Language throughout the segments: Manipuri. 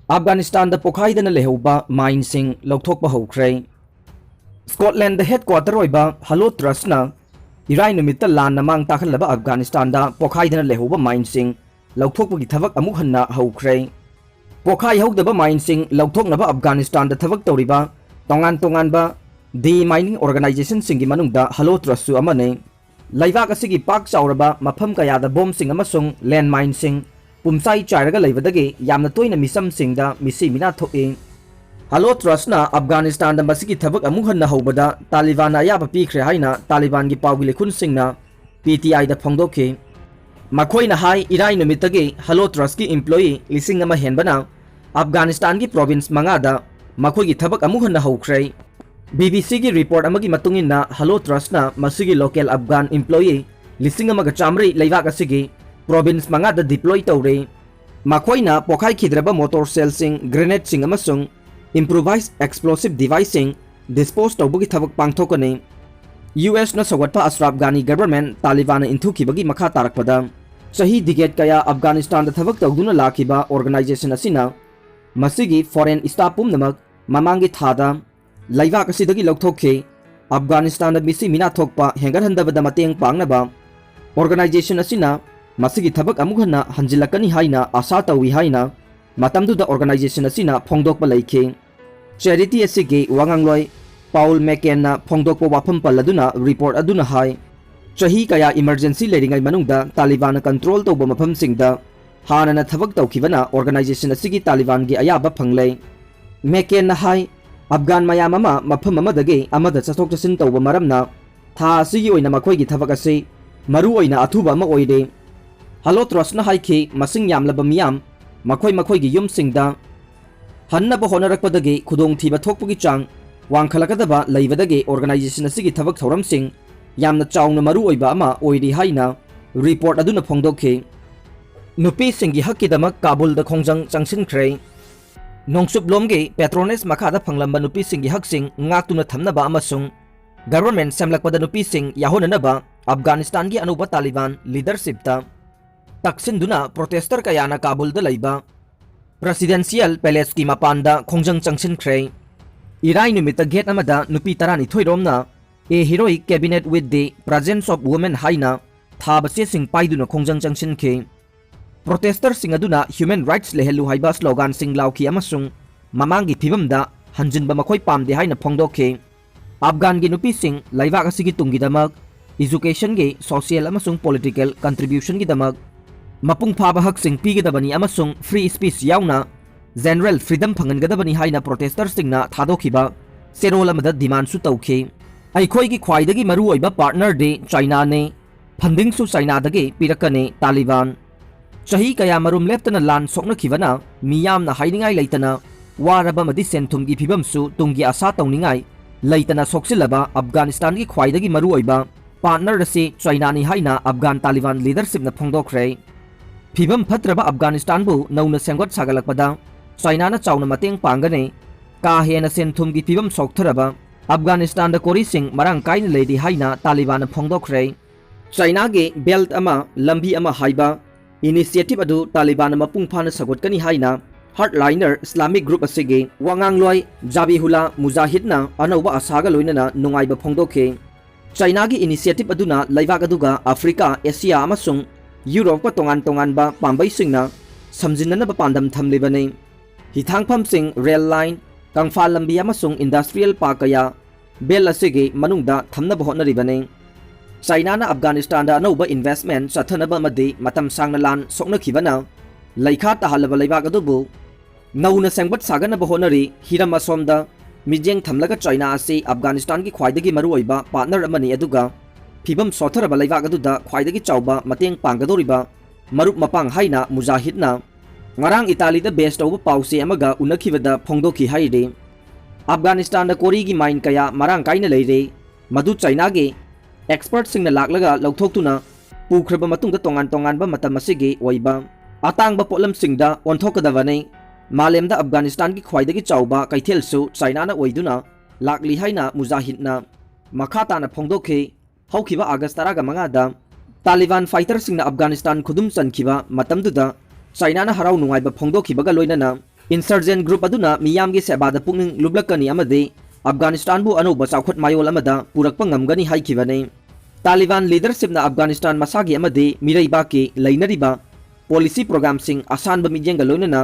Afghanistan da pokhai dana lehoba mine sing lokthokpa hokre Scotland da headquarter oiba Halo Trust na irai numitta lan namang takhalaba Afghanistan da pokhai dana lehoba mine sing lokthokpa gi thabak amuk hanna hokre pokhai hokdaba mine sing lokthoknaba Afghanistan da thabak toriba tongan ba the mining organization singi manungda Halo Trust su amane laibak asigi pak chauraba mafam kaya da bomb sing amasung land mine sing Pumsai Chiraga Lavadagi, Yamatoina Misam Singda, Missi Minato in Halo Trust na Afghanistan, the Masiki Tabak Amuhana Hobada, Taliban Ayaba Pikre Haina, Taliban Gipawili Kun Singna, PTI the Pondoke Makoina Hai, Irai Numitagi, Halo Trustki employee, Lisingama Henbana, Afghanistan gi province Mangada, Makogi Tabak Amuhana Hokre, BBC gi report Amagi Matungina, Halo Trust na Masigi local Afghan employee, Lisingama Chamri, Laivaka Sigi. Province mangada deploy tawre makoina pokhai khidraba motor cell sing grenade sing amasung improvised explosive device dispose tawbugi thabak pangthokani US na sawatpa Ashraf Ghani government Taliban inthukibagi makha tarakpada sahi digate kaya Afghanistan da thabak tawduna lakhiba organization asina masigi foreign staff pumnamak mamangi thada laibak asidagi lokthokhe Afghanistan da misi mina thokpa hengar handabada mateng pangnaba organization asina Masigi thabak amughana hanjilakani haina asa tawi haina matamdu da organization asina phongdokpa laikhe charity asige wangangloi Paul McKenna phongdokpa wafam paladuna report aduna hai chahi kaya emergency leringai manungda Taliban control tawba mafam singda hanana thabak tawkhibana organization asigi Taliban gi ayaba phanglei McKenna hai Afghan mayam ama mafam amadage amada chathok chasin tawba maramna tha asigi oina makhoi gi thabak ase maru oina athuba ama oide Halo Trust na haiki masing yamlaba miyam makhoi gi yum singda hannaba honarakpadagi khudong thiba thokpugi chang wangkhalakadaba leibadagi organization asigi thabak thoram sing yamna chawna maru oiba ama oiri haina report aduna phongdokhe nupi singi hakkidamak Kabul da khongjang changsinkhre nongsup lomge Petronas makhada phanglamba nupi singi haksing ngaktuna thamnaba amasung government samlakpada nupi sing yahonanaba Afghanistan gi anuba Taliban leadership ta Taksinduna protester kayana Kabul da laiba Presidential Palace ki mapanda khongjang changsinkhre irai numita gate amada nupi tarani thoiromna a heroic cabinet with the presence of women haina thaba se sing paiduna khongjang changsinkhe protester sing aduna human rights lehelu haiba slogan sing lauki amasung mamangi phibamda hanjinba makhoi pamde haina phongdokhe Afghan gi nupi sing laibak asigi tungi damak education gi social amasung political contribution gi damak Mapung phaba hak sing pigedabani amasung free speech yauna general freedom phangangadabani haina protester singna thadokhiba serol amada demand su tawkhe aikhoi gi khwaidagi maru oiba partner de China ne funding su China dage pirakane Taliban chahi kaya marum leptana lan sokna khibana miyamna hainingai leitana waraba madi senthum gi phibam su tungi asa tawningai leitana soksilaba Afghanistan gi khwaidagi maru oiba partner rase China ni haina Afghan Taliban leadership na phongdokre Phibam phatraba Afghanistan bu nauna sengot sagalakpada China na chawna mateng pangane ka hena senthum gi phibam soktharaba Afghanistan da kori sing marang kaina leidi haina Taliban na phongdokre China ge belt ama lambi ama haiba initiative adu Taliban mapung phana sagotkani haina hardliner Islamic group asige wangangloi Jabihullah Mujahidna anauba asaga loinana nungaiba phongdokhe China gi initiative aduna laibak aduga Africa Asia amasung Europe ko tongan ba pambai singna samjinna ba pandam thamlibane hithangpham sing rail line kangfa lambi amasung industrial park kaya bel asige manungda thamna ba honaribane China na Afghanistan da anauba investment sathanaba madi matam sangna lan sokna khibana laikha tahalaba laibak adubu nauna sengbat sagana ba honari hirama somda mijeng thamlaga China ase Afghanistan gi khwaidagi maru oiba partner amani aduga Phibam sotharaba laibak aduda khwaidagi chawba mateng panggadoriba marup mapang haina Mujahidna ngarang Italy da base tawba pause amaga unakhibada phongdokhi haide Afghanistan da kori gi mine kaya marang kaina leire madu China ge expert singna laklaga lauthokuna pukhraba matungda tongan ba matam asige oiba atangba potlam singda onthokadabane malemda Afghanistan gi khwaidagi chawba kaithel su China na oiduna lakli haina Mujahidna makhata na phongdokhe haukiba August 15 da Taliban fighter singna Afghanistan khudum chankhiba matamduda China na harau nungaiba phongdokhibaga loinana insurgent group अदुना मियाम की सेबाद पुंगिंग लुबलकनी अमदे अफगानिस्तान बु अनौब चाउखट मायोल अमदा पुरकप ngамगनी हाइखिबने तालिबान लीडरशिप ना अफगानिस्तान मसागी अमदे मिरैबा के लैनरिबा पॉलिसी प्रोग्राम सिंग असानब मिजेंग लोइनना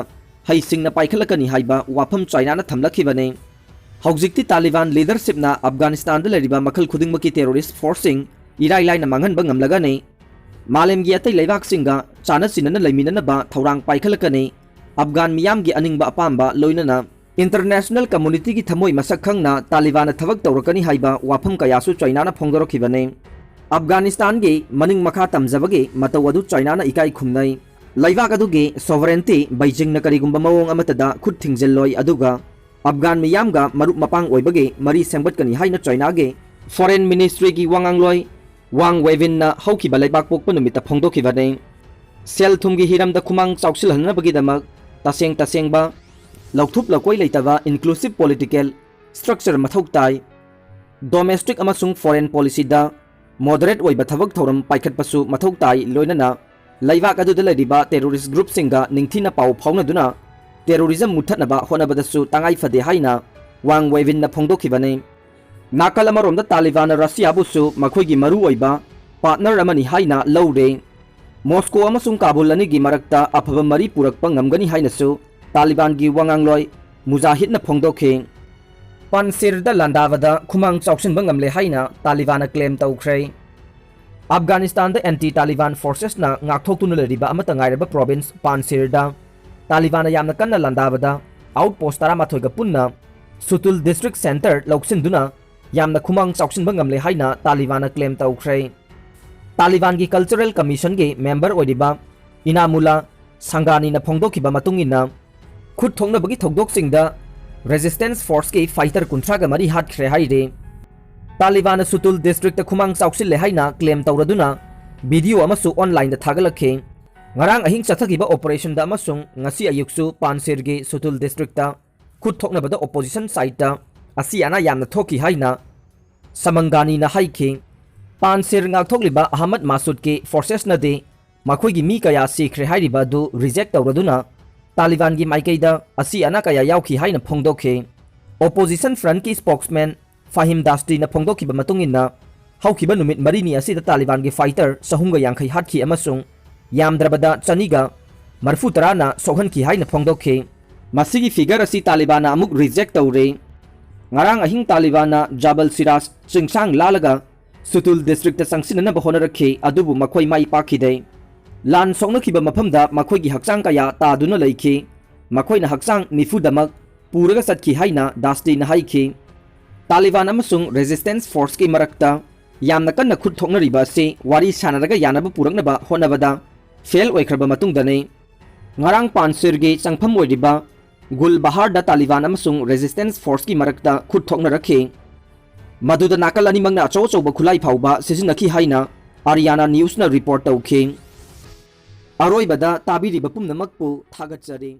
हाइसिंग ना पाइखलकनी हाइबा वाफम चाइना ना थमलखिबने हौजिक्ति तालिबान लीडरशिप ना अफगानिस्तान द लरिबा मखल खुदिंग मकी टेररिस्ट फोर्सिंग इराई लाइन मांगन ngамलगने मालेम गी अतै लेबाक सिंगा चाना सिनना लैमिननबा थौरांग पाइखलकने अफगान मियाम की अनिंग अपाम्बा लोइनना इंटरनेशनल कम्युनिटी की थमोई मसक खंगना तालिबान थबक तौरकनी हाइबा वाफम कयासु चाइना ना फोंगरखिबने अफगानिस्तान के मनिंग मखा तमजबगे मतौ अदु चाइना ना इकाई खुमनै लैबाक अदुगे सोवरेंटी बीजिंग ना करिगुंबा मवोंग अमतदा खुद थिंगजेल्लोय अदुगा अफगान मियामगा मरुप मपांग ओइबगे मरी सेंबटकनी हाइना चाइना गे फॉरेन मिनिस्ट्री की वांगांगलोय वांग वेविन ना हौखिबा लैबाक पोकपा नुमिता फोंदोखिबने सेल थुमगी हिरमदा खुमांग चाउसिलहनबगीदमक तसेंग तसेंगबा लौथुप लकोई लेतबा इंक्लूसिव पॉलिटिकल स्ट्रक्चर मथौ ताई डोमेस्टिक अमसुंग फॉरेन पॉलिसी दा मॉडरेट ओइबा थबक थौरम पाइखटपसु मथौ ताई लोइनना लैबाक अदुदा लैरिबा टेररिस्ट ग्रुप सिंगा निंगथिना पाउ फाउनदुना टेररिज्म मुथनबा होनबदसु तंगाई फदे हाइना वांग वेविन ना फोंदोखिबने नाकल अमरोमदा तालिबान रशिया बुसु मखोइगी मरु ओइबा पार्टनर अमनी हाइना लौरे मॉस्को अमसुंग काबुल अनिगी मरक्ता अफबा मरी पुरकपा ngамगनी हाइनसु तालिबान की वांगांगलोय मुजाहिद न फोंदोखे पानसिर द लांदावदा खुमांग चाउसिन ngамले हाइना तालिबान क्लेम तौख्रे अफगानिस्तान द एंटी तालिबान फोर्सेस ना ngakthokतुन लरिबा अमता ngaइरबा प्रोविंस पानसिर दा तालिबान यामना कन्ना लांदावदा आउटपोस्ट तारामाथोइगा पुन्ना सुतुल डिस्ट्रिक्ट सेंटर लौसिनदुना यामना खुमांग चाउसिन ngамले हाइना तालिबान क्लेम तौख्रे तालिबान की कल्चरल कमीशन के मेंबर ओइदिबा इनामुला संगानी ना फोंदोखिबा मतुंगिना खुद थोंनबगी थौदोकसिंगदा रेजिस्टेंस फोर्स के फाइटर कुंथ्रागा मरी हाटख्रे हाइरे तालिबान सुतुल डिस्ट्रिक्ट खुमांग चाउसिले हाइना क्लेम तौरदुना वीडियो अमसु ऑनलाइन थागलखे ngarang ahing chathagiba operation da amasung ngasi ayuksu pansir ge sutul district ta khut thoknabada opposition side ta asi ana yamna thoki haina samangani na haikhe pansir ngak thokliba ahmad masud ke forces na de makhoi gi mi kaya sikhre hairiba du reject tawraduna Taliban की माइकईदा असी अना कया याउखी हाइना फोंदोखे ओपोजिशन फ्रंट की स्पोक्समैन फाहिम दास्टी न फोंदोखिबा मतुंगिना हौखिबा नुमित मरीनी असीदा तालिबान की फाइटर सहुंगा यांखै हाटखी अमसुंग यामद्रबदा चनीगा मरफु तराना सोहनखी हाइना फोंदोखे मसिगी फिगर असी तालिबान अमुक रिजेक्ट तौरे ngarang ahing तालिबान जाबल सिराज चिंगसांग लालगा सुतुल डिस्ट्रिक्ट संगसिनना बहोनरखे अदुबु मखोई माई पाखिदे लान सोंगनखिबा मफमदा मखोइगी हक्चांग कया तादुना लैखि मखोइना हक्चांग निफुदमक पुरगा सटखि हाइना दास्ती न हाइखि तालिबान अमसुंग रेजिस्टेंस फोर्स के मरक्ता यामना कन्ना खुद थोंगनरिबा से वारी सानरगा यानबा पुरकनबा होनबदा फेल ओइखरबा मतुंगदने ngarang पानसिरगे चंगफम ओइदिबा गुल बहार दा तालिबान अमसुंग रेजिस्टेंस फोर्स की मरक्ता खुद थोंगनरखे मदुदा नाकल अनिमंगना अचौ अचौबा खुलाई फाउबा सिजिनखि हाइना आरियाना न्यूज़ ना रिपोर्ट तौखे अरोइबदा ताबिरिबा पुमनमकपु थागतजरी।